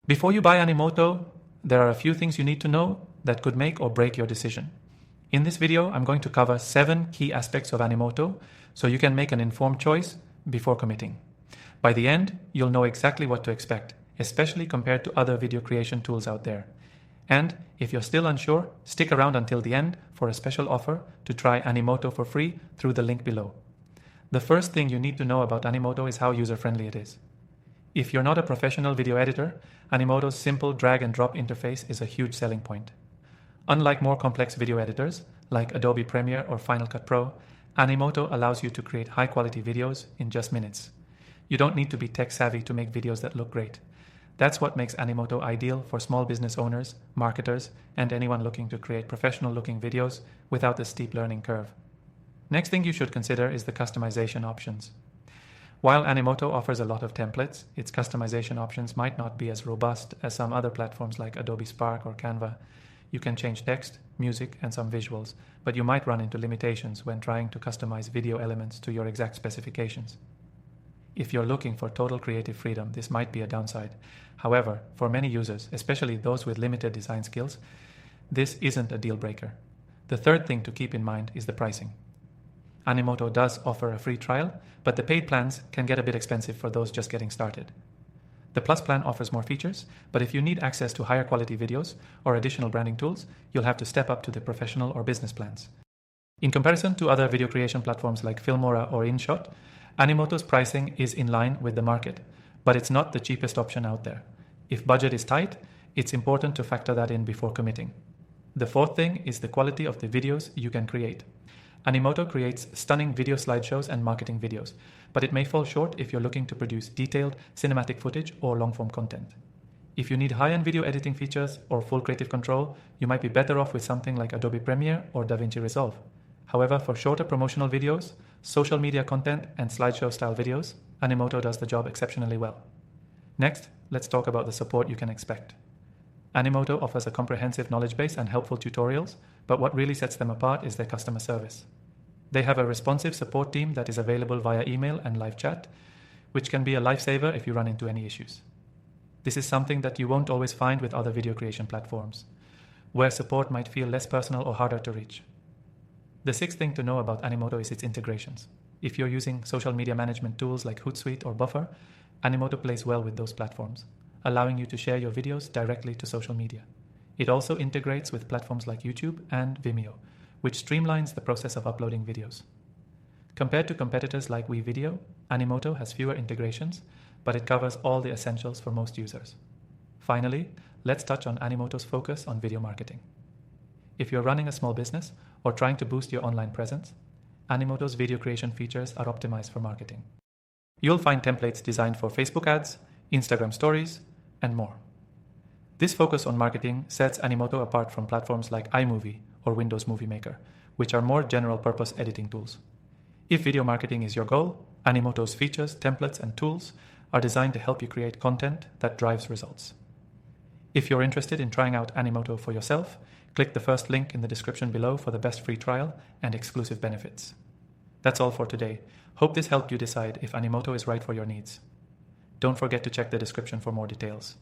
Before you buy Animoto, there are a few things you need to know that could make or break your decision. In this video, I'm going to cover 7 key aspects of Animoto so you can make an informed choice before committing. By the end, you'll know exactly what to expect, especially compared to other video creation tools out there. And if you're still unsure, stick around until the end for a special offer to try Animoto for free through the link below. The first thing you need to know about Animoto is how user-friendly it is. If you're not a professional video editor, Animoto's simple drag and drop interface is a huge selling point. Unlike more complex video editors, like Adobe Premiere or Final Cut Pro, Animoto allows you to create high-quality videos in just minutes. You don't need to be tech-savvy to make videos that look great. That's what makes Animoto ideal for small business owners, marketers, and anyone looking to create professional-looking videos without the steep learning curve. Next thing you should consider is the customization options. While Animoto offers a lot of templates, its customization options might not be as robust as some other platforms like Adobe Spark or Canva. You can change text, music, and some visuals, but you might run into limitations when trying to customize video elements to your exact specifications. If you're looking for total creative freedom, this might be a downside. However, for many users, especially those with limited design skills, this isn't a deal breaker. The third thing to keep in mind is the pricing. Animoto does offer a free trial, but the paid plans can get a bit expensive for those just getting started. The Plus plan offers more features, but if you need access to higher quality videos or additional branding tools, you'll have to step up to the professional or business plans. In comparison to other video creation platforms like Filmora or InShot, Animoto's pricing is in line with the market, but it's not the cheapest option out there. If budget is tight, it's important to factor that in before committing. The fourth thing is the quality of the videos you can create. Animoto creates stunning video slideshows and marketing videos, but it may fall short if you're looking to produce detailed cinematic footage or long-form content. If you need high-end video editing features or full creative control, you might be better off with something like Adobe Premiere or DaVinci Resolve. However, for shorter promotional videos, social media content, and slideshow-style videos, Animoto does the job exceptionally well. Next, let's talk about the support you can expect. Animoto offers a comprehensive knowledge base and helpful tutorials, but what really sets them apart is their customer service. They have a responsive support team that is available via email and live chat, which can be a lifesaver if you run into any issues. This is something that you won't always find with other video creation platforms, where support might feel less personal or harder to reach. The sixth thing to know about Animoto is its integrations. If you're using social media management tools like Hootsuite or Buffer, Animoto plays well with those platforms, allowing you to share your videos directly to social media. It also integrates with platforms like YouTube and Vimeo, which streamlines the process of uploading videos. Compared to competitors like WeVideo, Animoto has fewer integrations, but it covers all the essentials for most users. Finally, let's touch on Animoto's focus on video marketing. If you're running a small business or trying to boost your online presence, Animoto's video creation features are optimized for marketing. You'll find templates designed for Facebook ads, Instagram stories, and more. This focus on marketing sets Animoto apart from platforms like iMovie or Windows Movie Maker, which are more general-purpose editing tools. If video marketing is your goal, Animoto's features, templates, and tools are designed to help you create content that drives results. If you're interested in trying out Animoto for yourself, click the first link in the description below for the best free trial and exclusive benefits. That's all for today. Hope this helped you decide if Animoto is right for your needs. Don't forget to check the description for more details.